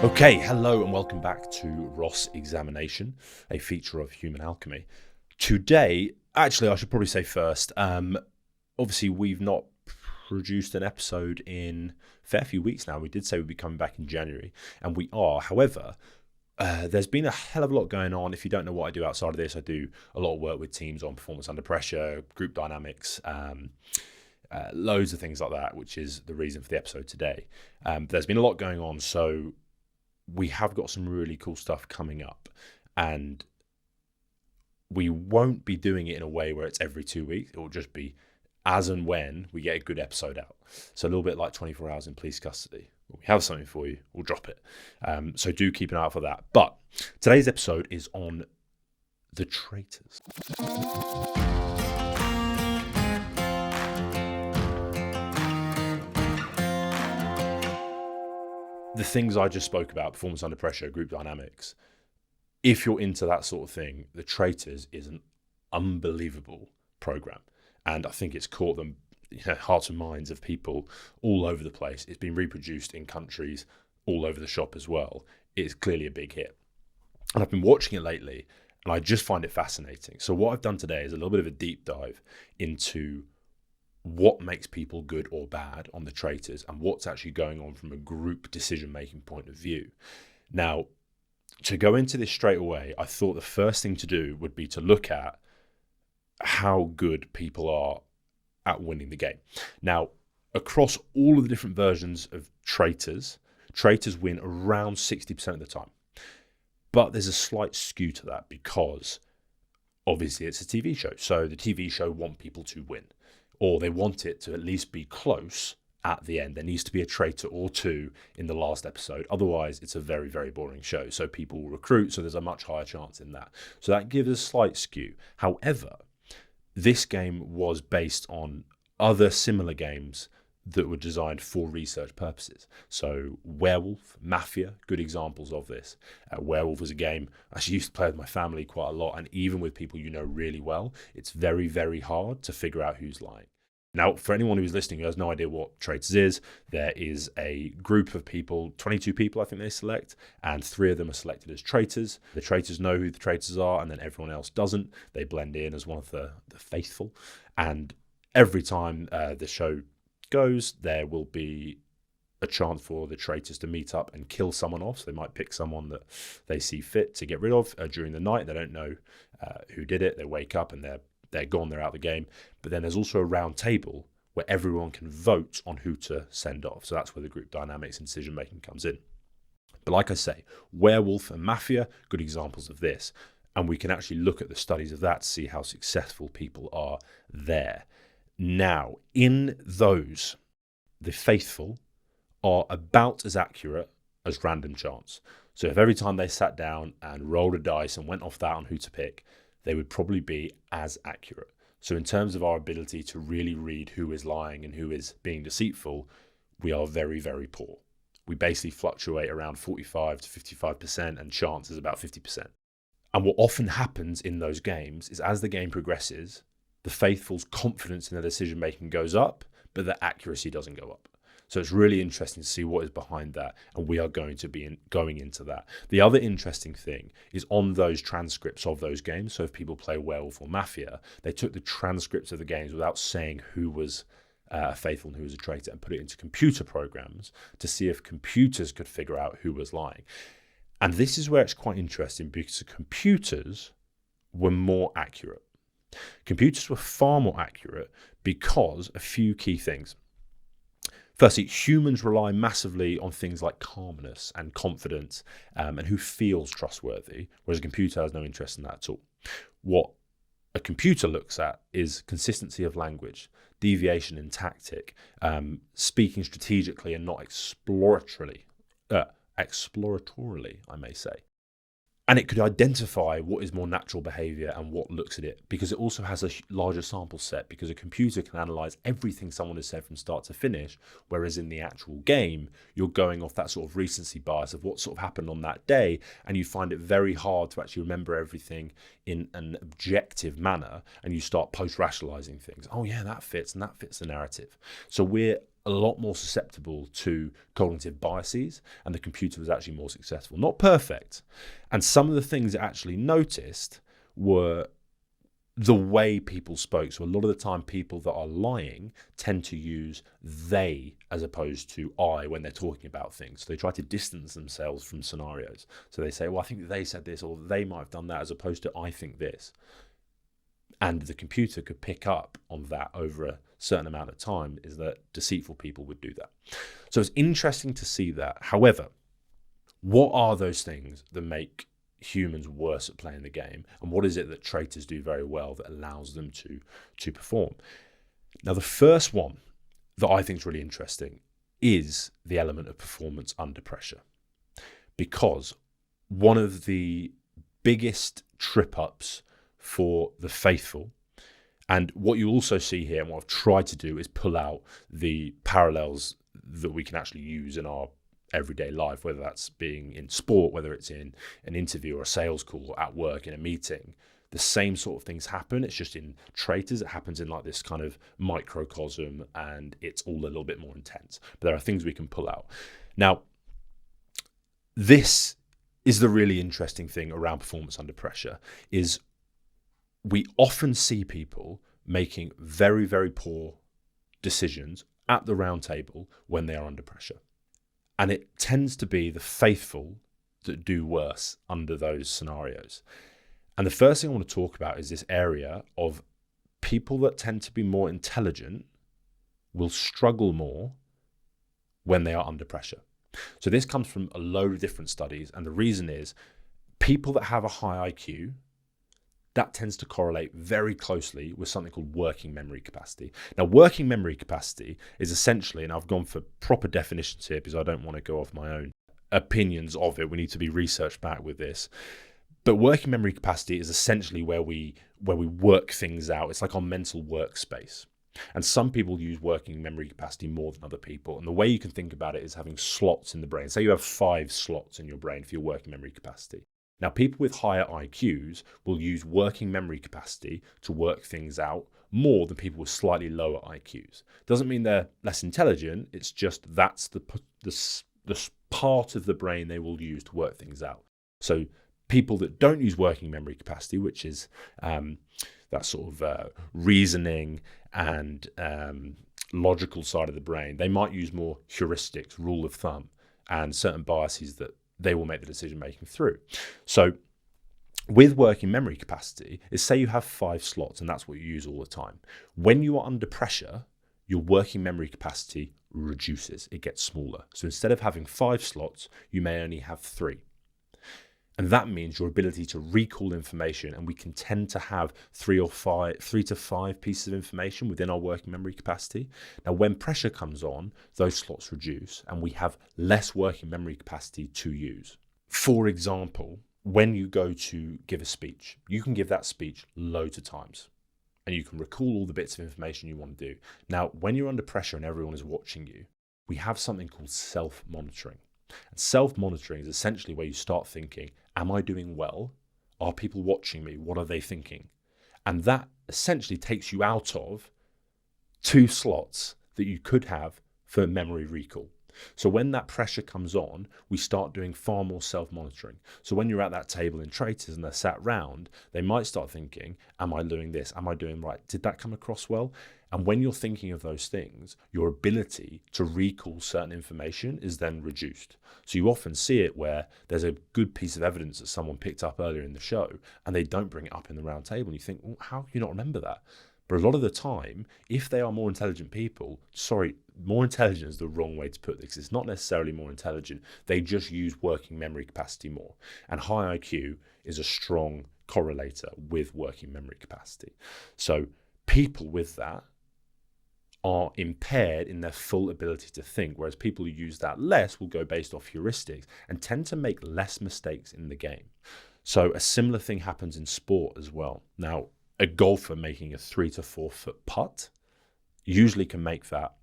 Okay, hello and welcome back to Ross Examination, a feature of Human Alchemy. Today, actually, I should probably say first, obviously we've not produced an episode in a fair few weeks now. We did say we'd be coming back in January, and we are. However, there's been a hell of a lot going on. If you don't know what I do outside of this, I do a lot of work with teams on performance under pressure, group dynamics, loads of things like that, which is the reason for the episode today. There's been a lot going on, so we have got some really cool stuff coming up, and we won't be doing it in a way where it's every 2 weeks. It will just be as and when we get a good episode out. So a little bit like 24 hours in police custody. When we have something for you, we'll drop it. So do keep an eye out for that. But today's episode is on the Traitors. The things I just spoke about, performance under pressure, group dynamics, if you're into that sort of thing, the Traitors is an unbelievable program. And I think it's caught them hearts and minds of people all over the place. It's been reproduced in countries all over the shop as well. It's clearly a big hit. And I've been watching it lately, and I just find it fascinating. So what I've done today is a little bit of a deep dive into what makes people good or bad on the Traitors and what's actually going on from a group decision-making point of view. Now, to go into this straight away, I thought the first thing to do would be to look at how good people are at winning the game. Now, across all of the different versions of Traitors win around 60% of the time. But there's a slight skew to that because obviously it's a TV show. So the TV show want people to win, or they want it to at least be close at the end. There needs to be a traitor or two in the last episode. Otherwise, it's a very, very boring show. So people will recruit, so there's a much higher chance in that. So that gives a slight skew. However, this game was based on other similar games that were designed for research purposes. So Werewolf, Mafia, good examples of this. Werewolf was a game I actually used to play with my family quite a lot, and even with people you know really well, it's very, very hard to figure out who's lying. Now, for anyone who's listening who has no idea what Traitors is, there is a group of people, 22 people I think they select, and 3 of them are selected as traitors. The traitors know who the traitors are, and then everyone else doesn't. They blend in as one of the faithful. And every time the show goes, there will be a chance for the traitors to meet up and kill someone off. So they might pick someone that they see fit to get rid of during the night. They don't know who did it. They wake up and they're gone, they're out of the game. But then there's also a round table where everyone can vote on who to send off. So that's where the group dynamics and decision making comes in. But like I say, Werewolf and Mafia, good examples of this. And we can actually look at the studies of that to see how successful people are there. Now, in those, the faithful are about as accurate as random chance. So if every time they sat down and rolled a dice and went off that on who to pick, they would probably be as accurate. So in terms of our ability to really read who is lying and who is being deceitful, we are very, very poor. We basically fluctuate around 45 to 55%, and chance is about 50%. And what often happens in those games is as the game progresses, the faithful's confidence in their decision making goes up, but their accuracy doesn't go up. So it's really interesting to see what is behind that, and we are going to be going into that. The other interesting thing is on those transcripts of those games, so if people play Werewolf or Mafia, they took the transcripts of the games without saying who was a faithful and who was a traitor and put it into computer programs to see if computers could figure out who was lying. And this is where it's quite interesting because the computers were more accurate. Computers were far more accurate because a few key things. Firstly, humans rely massively on things like calmness and confidence and who feels trustworthy, whereas a computer has no interest in that at all. What a computer looks at is consistency of language, deviation in tactic, speaking strategically and not exploratorily, I may say. And it could identify what is more natural behavior and what looks at it, because it also has a larger sample set, because a computer can analyze everything someone has said from start to finish, whereas in the actual game, you're going off that sort of recency bias of what sort of happened on that day, and you find it very hard to actually remember everything in an objective manner, and you start post-rationalizing things. Oh yeah, that fits, and that fits the narrative. So we're a lot more susceptible to cognitive biases, and the computer was actually more successful. Not perfect. And some of the things it actually noticed were the way people spoke. So a lot of the time, people that are lying tend to use they as opposed to I when they're talking about things. So they try to distance themselves from scenarios. So they say, well, I think they said this, or they might have done that, as opposed to I think this. And the computer could pick up on that over a certain amount of time, is that deceitful people would do that. So it's interesting to see that. However, what are those things that make humans worse at playing the game, and what is it that traitors do very well that allows them to perform? Now, the first one that I think is really interesting is the element of performance under pressure, because one of the biggest trip ups for the faithful, and what you also see here, and what I've tried to do, is pull out the parallels that we can actually use in our everyday life, whether that's being in sport, whether it's in an interview or a sales call, or at work in a meeting. The same sort of things happen. It's just in Traitors, it happens in like this kind of microcosm, and it's all a little bit more intense. But there are things we can pull out. Now, this is the really interesting thing around performance under pressure, is we often see people making very, very poor decisions at the round table when they are under pressure. And it tends to be the faithful that do worse under those scenarios. And the first thing I want to talk about is this area of people that tend to be more intelligent will struggle more when they are under pressure. So this comes from a load of different studies. And the reason is people that have a high IQ, that tends to correlate very closely with something called working memory capacity. Now, working memory capacity is essentially, and I've gone for proper definitions here because I don't want to go off my own opinions of it. We need to be researched back with this. But working memory capacity is essentially where we work things out. It's like our mental workspace. And some people use working memory capacity more than other people. And the way you can think about it is having slots in the brain. Say you have 5 slots in your brain for your working memory capacity. Now, people with higher IQs will use working memory capacity to work things out more than people with slightly lower IQs. Doesn't mean they're less intelligent. It's just that's the part of the brain they will use to work things out. So people that don't use working memory capacity, which is that sort of reasoning and logical side of the brain, they might use more heuristics, rule of thumb, and certain biases that they will make the decision making through. So with working memory capacity, is say you have 5 slots and that's what you use all the time. When you are under pressure, your working memory capacity reduces. It gets smaller. So instead of having 5 slots, you may only have 3. And that means your ability to recall information, and we can tend to have 3 to 5 pieces of information within our working memory capacity. Now, when pressure comes on, those slots reduce and we have less working memory capacity to use. For example, when you go to give a speech, you can give that speech loads of times and you can recall all the bits of information you want to do. Now, when you're under pressure and everyone is watching you, we have something called self-monitoring. And self-monitoring is essentially where you start thinking, am I doing well? Are people watching me? What are they thinking? And that essentially takes you out of 2 slots that you could have for memory recall. So when that pressure comes on, we start doing far more self-monitoring. So when you're at that table in Traitors and they're sat round, they might start thinking, am I doing this? Am I doing right? Did that come across well? And when you're thinking of those things, your ability to recall certain information is then reduced. So you often see it where there's a good piece of evidence that someone picked up earlier in the show and they don't bring it up in the round table. And you think, well, how can you not remember that? But a lot of the time, if they are more intelligent people, more intelligent is the wrong way to put this. It's not necessarily more intelligent. They just use working memory capacity more. And high IQ is a strong correlator with working memory capacity. So people with that are impaired in their full ability to think, whereas people who use that less will go based off heuristics and tend to make less mistakes in the game. So a similar thing happens in sport as well. Now, a golfer making a 3 to 4 foot putt usually can make that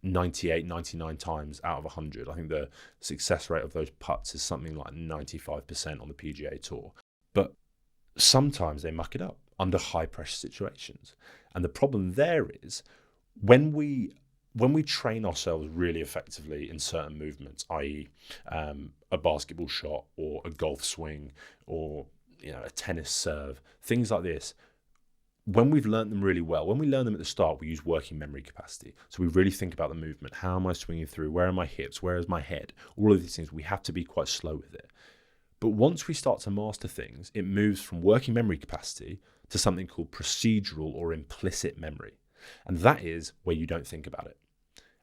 98, 99 times out of 100. I think the success rate of those putts is something like 95% on the PGA Tour. But sometimes they muck it up under high pressure situations. And the problem there is when we when we train ourselves really effectively in certain movements, i.e., a basketball shot or a golf swing or a tennis serve, things like this, when we've learned them really well, when we learn them at the start, we use working memory capacity. So we really think about the movement. How am I swinging through? Where are my hips? Where is my head? All of these things, we have to be quite slow with it. But once we start to master things, it moves from working memory capacity to something called procedural or implicit memory. And that is where you don't think about it.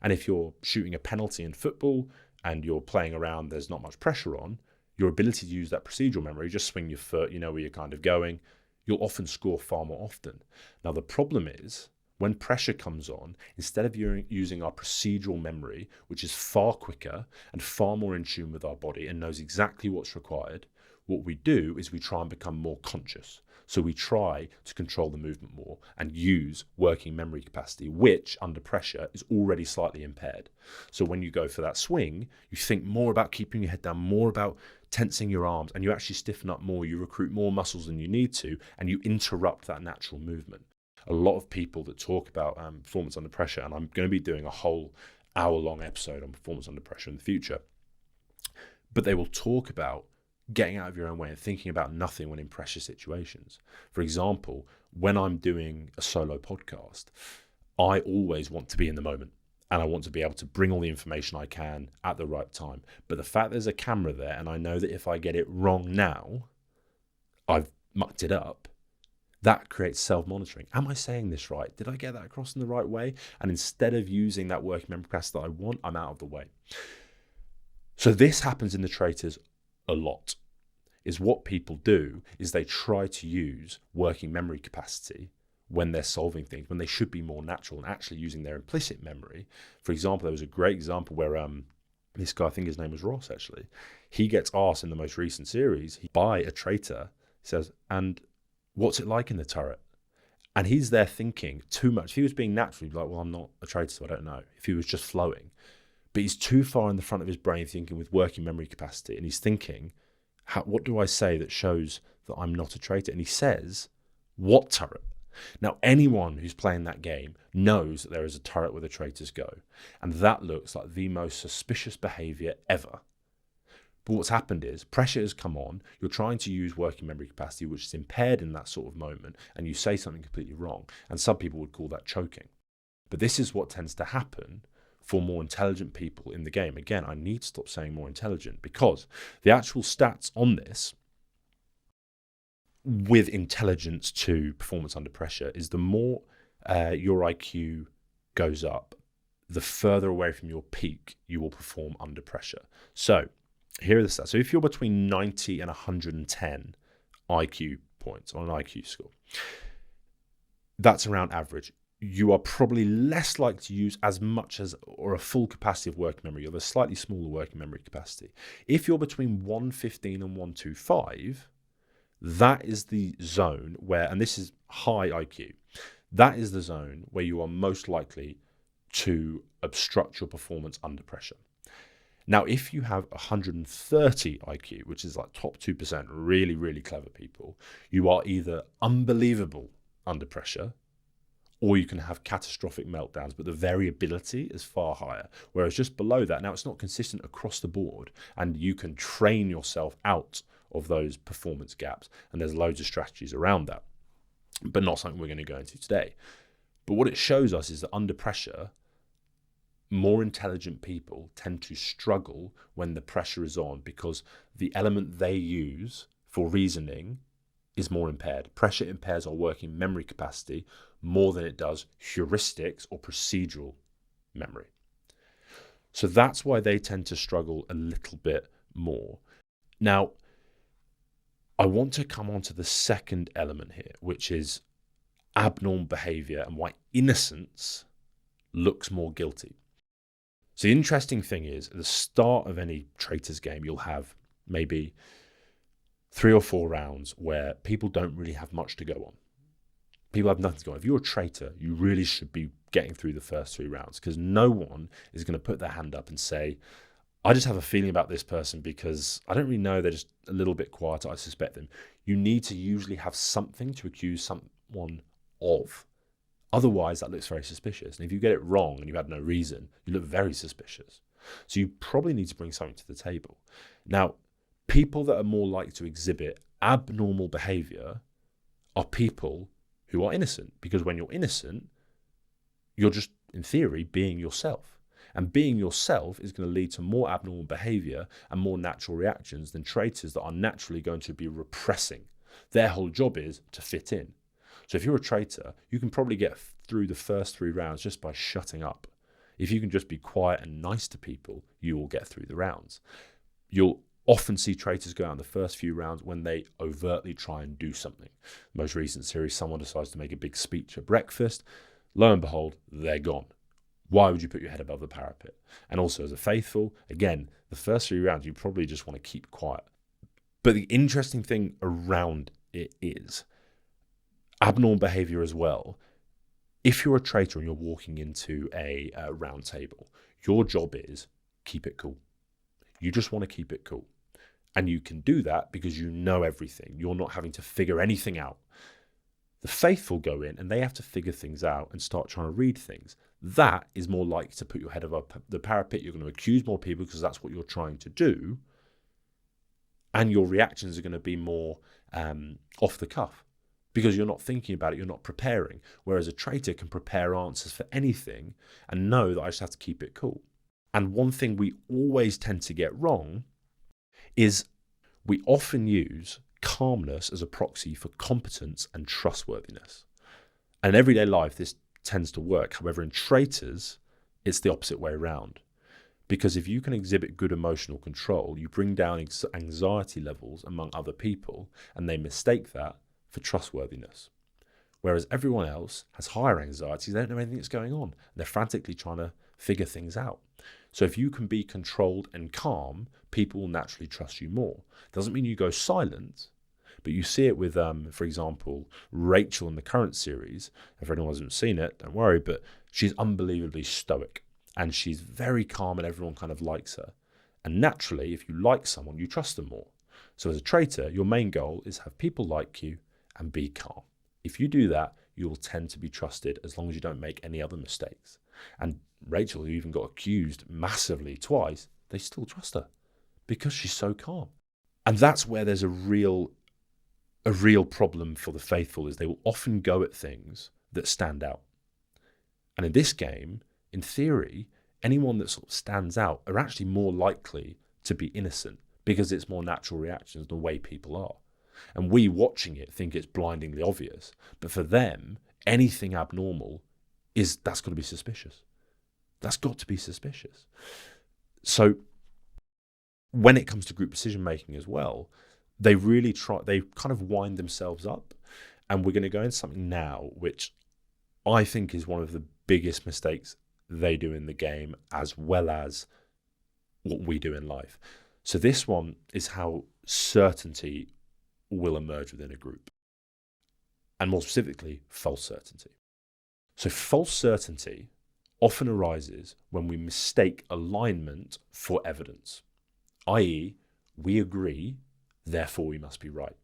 And if you're shooting a penalty in football and you're playing around, there's not much pressure on, your ability to use that procedural memory, just swing your foot, you know where you're kind of going, you'll often score far more often. Now, the problem is when pressure comes on, instead of using our procedural memory, which is far quicker and far more in tune with our body and knows exactly what's required, what we do is we try and become more conscious. So we try to control the movement more and use working memory capacity, which under pressure is already slightly impaired. So when you go for that swing, you think more about keeping your head down, more about tensing your arms, and you actually stiffen up more, you recruit more muscles than you need to, and you interrupt that natural movement. A lot of people that talk about performance under pressure, and I'm going to be doing a whole hour-long episode on performance under pressure in the future, but they will talk about getting out of your own way and thinking about nothing when in pressure situations. For example, when I'm doing a solo podcast, I always want to be in the moment and I want to be able to bring all the information I can at the right time. But the fact there's a camera there and I know that if I get it wrong now, I've mucked it up, that creates self-monitoring. Am I saying this right? Did I get that across in the right way? And instead of using that working memory capacity that I want, I'm out of the way. So this happens in the Traitors a lot. Is what people do is they try to use working memory capacity when they're solving things, when they should be more natural and actually using their implicit memory. For example, there was a great example where this guy, I think his name was Ross actually, he gets asked in the most recent series by a traitor, he says, and what's it like in the turret? And he's there thinking too much. If he was being natural, he'd be like, well, I'm not a traitor, so I don't know. If he was just flowing. But he's too far in the front of his brain thinking with working memory capacity. And he's thinking, what do I say that shows that I'm not a traitor? And he says, what turret? Now, anyone who's playing that game knows that there is a turret where the traitors go. And that looks like the most suspicious behavior ever. But what's happened is pressure has come on. You're trying to use working memory capacity, which is impaired in that sort of moment. And you say something completely wrong. And some people would call that choking. But this is what tends to happen for more intelligent people in the game. Again, I need to stop saying more intelligent because the actual stats on this with intelligence to performance under pressure is the more your IQ goes up, the further away from your peak you will perform under pressure. So here are the stats. So if you're between 90 and 110 IQ points on an IQ score, that's around average. You are probably less likely to use as much as or a full capacity of working memory. You have a slightly smaller working memory capacity. If you're between 115 and 125, that is the zone where, and this is high IQ, that is the zone where you are most likely to obstruct your performance under pressure. Now, if you have 130 IQ, which is like top 2%, really, really clever people, you are either unbelievable under pressure or you can have catastrophic meltdowns, but the variability is far higher. Whereas just below that, now it's not consistent across the board, and you can train yourself out of those performance gaps, and there's loads of strategies around that, but not something we're going to go into today. But what it shows us is that under pressure, more intelligent people tend to struggle when the pressure is on because the element they use for reasoning is more impaired. Pressure impairs our working memory capacity more than it does heuristics or procedural memory. So that's why they tend to struggle a little bit more. Now, I want to come on to the second element here, which is abnormal behavior and why innocence looks more guilty. So the interesting thing is, at the start of any Traitors game, you'll have maybe 3 or 4 rounds where people don't really have much to go on. People have nothing to go on. If you're a traitor, you really should be getting through the first 3 rounds because no one is going to put their hand up and say, I just have a feeling about this person because I don't really know, they're just a little bit quiet, I suspect them. You need to usually have something to accuse someone of. Otherwise, that looks very suspicious. And if you get it wrong and you had no reason, you look very suspicious. So you probably need to bring something to the table. Now, people that are more likely to exhibit abnormal behavior are people who are innocent, because when you're innocent, you're just, in theory, being yourself. And being yourself is going to lead to more abnormal behavior and more natural reactions than traitors that are naturally going to be repressing. Their whole job is to fit in. So if you're a traitor, you can probably get through the first 3 rounds just by shutting up. If you can just be quiet and nice to people, you will get through the rounds. You'll often see traitors go out in the first few rounds when they overtly try and do something. The most recent series, someone decides to make a big speech at breakfast. Lo and behold, they're gone. Why would you put your head above the parapet? And also as a faithful, again, the first 3 rounds, you probably just want to keep quiet. But the interesting thing around it is abnormal behavior as well. If you're a traitor and you're walking into a round table, your job is keep it cool. You just want to keep it cool. And you can do that because you know everything. You're not having to figure anything out. The faithful go in and they have to figure things out and start trying to read things. That is more likely to put your head above the parapet. You're going to accuse more people because that's what you're trying to do. And your reactions are going to be more off the cuff because you're not thinking about it, you're not preparing. Whereas a traitor can prepare answers for anything and know that I just have to keep it cool. And one thing we always tend to get wrong is we often use calmness as a proxy for competence and trustworthiness. And in everyday life, this tends to work. However, in traitors, it's the opposite way around. Because if you can exhibit good emotional control, you bring down anxiety levels among other people, and they mistake that for trustworthiness. Whereas everyone else has higher anxiety, they don't know anything that's going on. They're frantically trying to figure things out. So if you can be controlled and calm, people will naturally trust you more. Doesn't mean you go silent, but you see it with, for example, Rachel in the current series. If anyone hasn't seen it, don't worry, but she's unbelievably stoic and she's very calm and everyone kind of likes her. And naturally, if you like someone, you trust them more. So as a traitor, your main goal is have people like you and be calm. If you do that, you will tend to be trusted as long as you don't make any other mistakes. And Rachel, who even got accused massively twice, they still trust her because she's so calm. And that's where there's a real problem for the faithful, is they will often go at things that stand out. And in this game, in theory, anyone that sort of stands out are actually more likely to be innocent because it's more natural reactions the way people are. And we watching it think it's blindingly obvious. But for them, anything abnormal that's got to be suspicious. That's got to be suspicious. So when it comes to group decision making as well, they kind of wind themselves up. And we're going to go into something now, which I think is one of the biggest mistakes they do in the game, as well as what we do in life. So this one is how certainty will emerge within a group. And more specifically, false certainty. So false certainty often arises when we mistake alignment for evidence, i.e., we agree, therefore we must be right.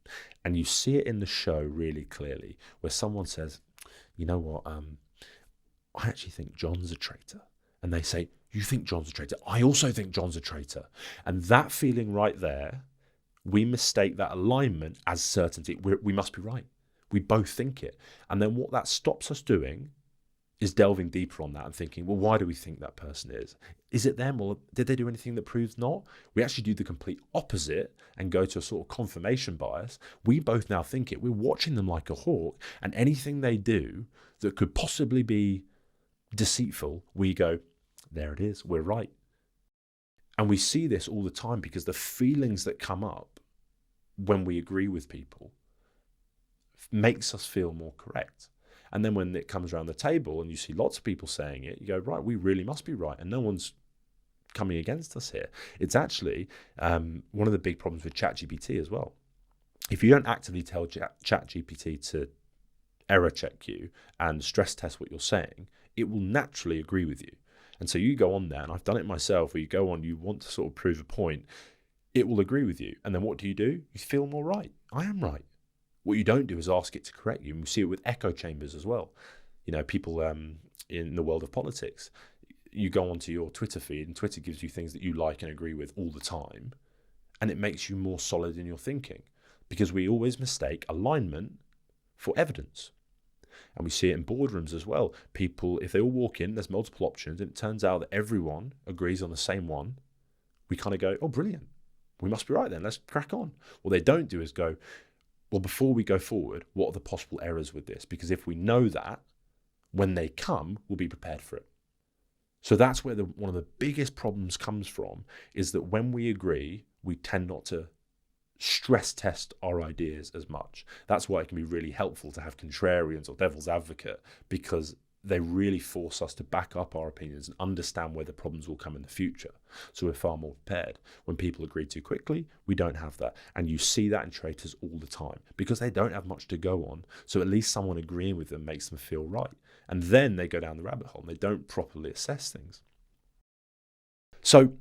And you see it in the show really clearly, where someone says, you know what, I actually think John's a traitor. And they say, you think John's a traitor? I also think John's a traitor. And that feeling right there, we mistake that alignment as certainty. We must be right. We both think it. And then what that stops us doing is delving deeper on that and thinking, well, why do we think that person is? Is it them, or did they do anything that proves not? We actually do the complete opposite and go to a sort of confirmation bias. We both now think it. We're watching them like a hawk, and anything they do that could possibly be deceitful, we go, there it is, we're right. And we see this all the time because the feelings that come up when we agree with people makes us feel more correct. And then when it comes around the table and you see lots of people saying it, you go, right, we really must be right. And no one's coming against us here. It's actually one of the big problems with ChatGPT as well. If you don't actively tell ChatGPT to error check you and stress test what you're saying, it will naturally agree with you. And so you go on there, and I've done it myself, where you go on, you want to sort of prove a point, it will agree with you. And then what do? You feel more right. I am right. What you don't do is ask it to correct you. And we see it with echo chambers as well. people in the world of politics. You go onto your Twitter feed, and Twitter gives you things that you like and agree with all the time, and it makes you more solid in your thinking, because we always mistake alignment for evidence. And we see it in boardrooms as well. People, if they all walk in, there's multiple options, and it turns out that everyone agrees on the same one. We kind of go, oh, brilliant. We must be right then. Let's crack on. What they don't do is go, well, before we go forward, what are the possible errors with this? Because if we know that, when they come, we'll be prepared for it. So that's where one of the biggest problems comes from, is that when we agree, we tend not to stress test our ideas as much. That's why it can be really helpful to have contrarians or devil's advocate, because they really force us to back up our opinions and understand where the problems will come in the future. So we're far more prepared. When people agree too quickly, we don't have that. And you see that in Traitors all the time, because they don't have much to go on. So at least someone agreeing with them makes them feel right. And then they go down the rabbit hole and they don't properly assess things. So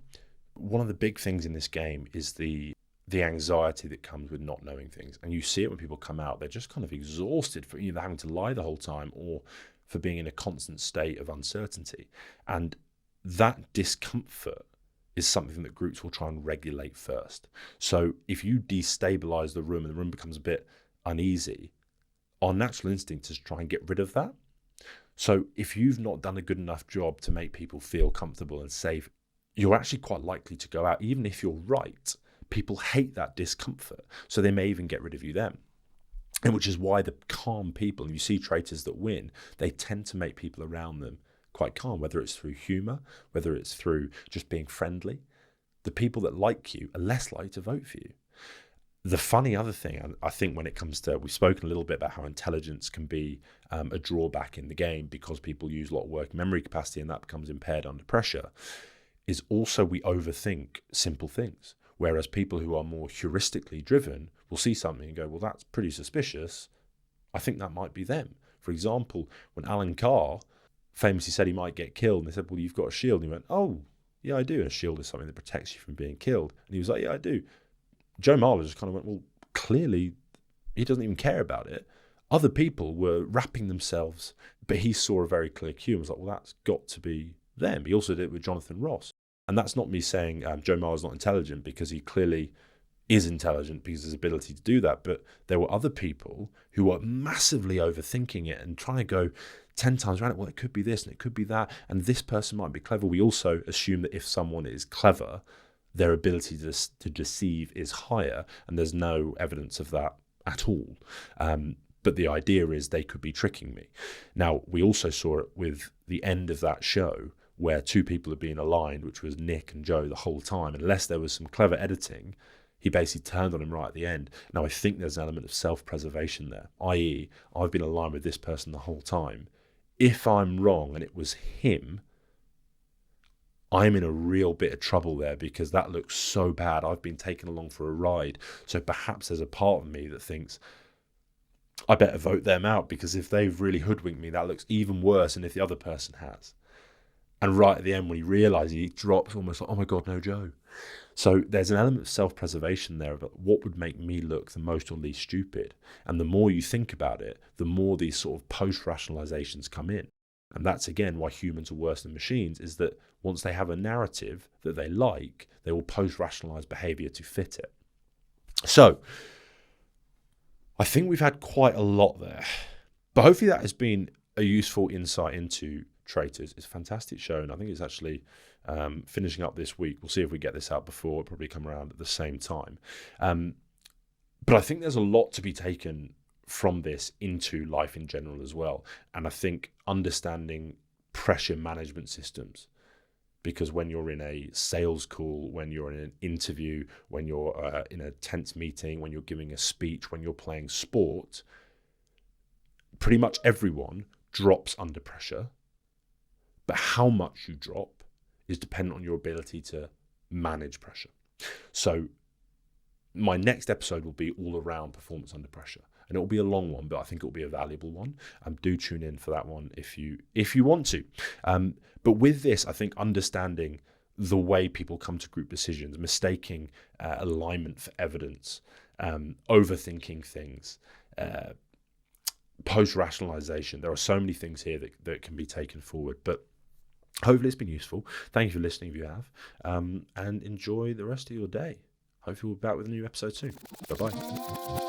one of the big things in this game is the anxiety that comes with not knowing things. And you see it when people come out. They're just kind of exhausted for either having to lie the whole time or for being in a constant state of uncertainty. And that discomfort is something that groups will try and regulate first. So if you destabilize the room and the room becomes a bit uneasy, our natural instinct is to try and get rid of that. So if you've not done a good enough job to make people feel comfortable and safe, you're actually quite likely to go out. Even if you're right, people hate that discomfort. So they may even get rid of you then. And which is why the calm people, and you see traitors that win, they tend to make people around them quite calm, whether it's through humor, whether it's through just being friendly. The people that like you are less likely to vote for you. The funny other thing, I think when it comes to, we've spoken a little bit about how intelligence can be a drawback in the game because people use a lot of working memory capacity and that becomes impaired under pressure, is also we overthink simple things. Whereas people who are more heuristically driven will see something and go, well, that's pretty suspicious. I think that might be them. For example, when Alan Carr famously said he might get killed, and they said, well, you've got a shield. And he went, oh, yeah, I do. And a shield is something that protects you from being killed. And he was like, yeah, I do. Joe Marler just kind of went, well, clearly he doesn't even care about it. Other people were wrapping themselves, but he saw a very clear cue and was like, well, that's got to be them. He also did it with Jonathan Ross. And that's not me saying Joe Marler's not intelligent, because he clearly is intelligent because of his ability to do that. But there were other people who were massively overthinking it and trying to go 10 times around it. Well, it could be this and it could be that. And this person might be clever. We also assume that if someone is clever, their ability to deceive is higher. And there's no evidence of that at all. But the idea is they could be tricking me. Now, we also saw it with the end of that show, where two people had been aligned, which was Nick and Joe the whole time. Unless there was some clever editing, he basically turned on him right at the end. Now, I think there's an element of self-preservation there, i.e., I've been aligned with this person the whole time. If I'm wrong and it was him, I'm in a real bit of trouble there, because that looks so bad. I've been taken along for a ride. So perhaps there's a part of me that thinks, I better vote them out, because if they've really hoodwinked me, that looks even worse than if the other person has. And right at the end, when he realizes, he drops almost like, oh my God, no, Joe. So there's an element of self-preservation there about what would make me look the most or least stupid. And the more you think about it, the more these sort of post-rationalizations come in. And that's, again, why humans are worse than machines, is that once they have a narrative that they like, they will post-rationalize behavior to fit it. So I think we've had quite a lot there. But hopefully that has been a useful insight into Traitors. It's a fantastic show, and I think it's actually finishing up this week. We'll see if we get this out before. It'll probably come around at the same time. But I think there's a lot to be taken from this into life in general as well. And I think understanding pressure management systems, because when you're in a sales call, when you're in an interview, when you're in a tense meeting, when you're giving a speech, when you're playing sport, pretty much everyone drops under pressure. But how much you drop is dependent on your ability to manage pressure. So my next episode will be all around performance under pressure. And it will be a long one, but I think it will be a valuable one. Do tune in for that one if you want to. But with this, I think understanding the way people come to group decisions, mistaking alignment for evidence, overthinking things, post-rationalization. There are so many things here that can be taken forward, but hopefully it's been useful. Thank you for listening if you have, and enjoy the rest of your day. Hopefully we'll be back with a new episode soon. Bye-bye.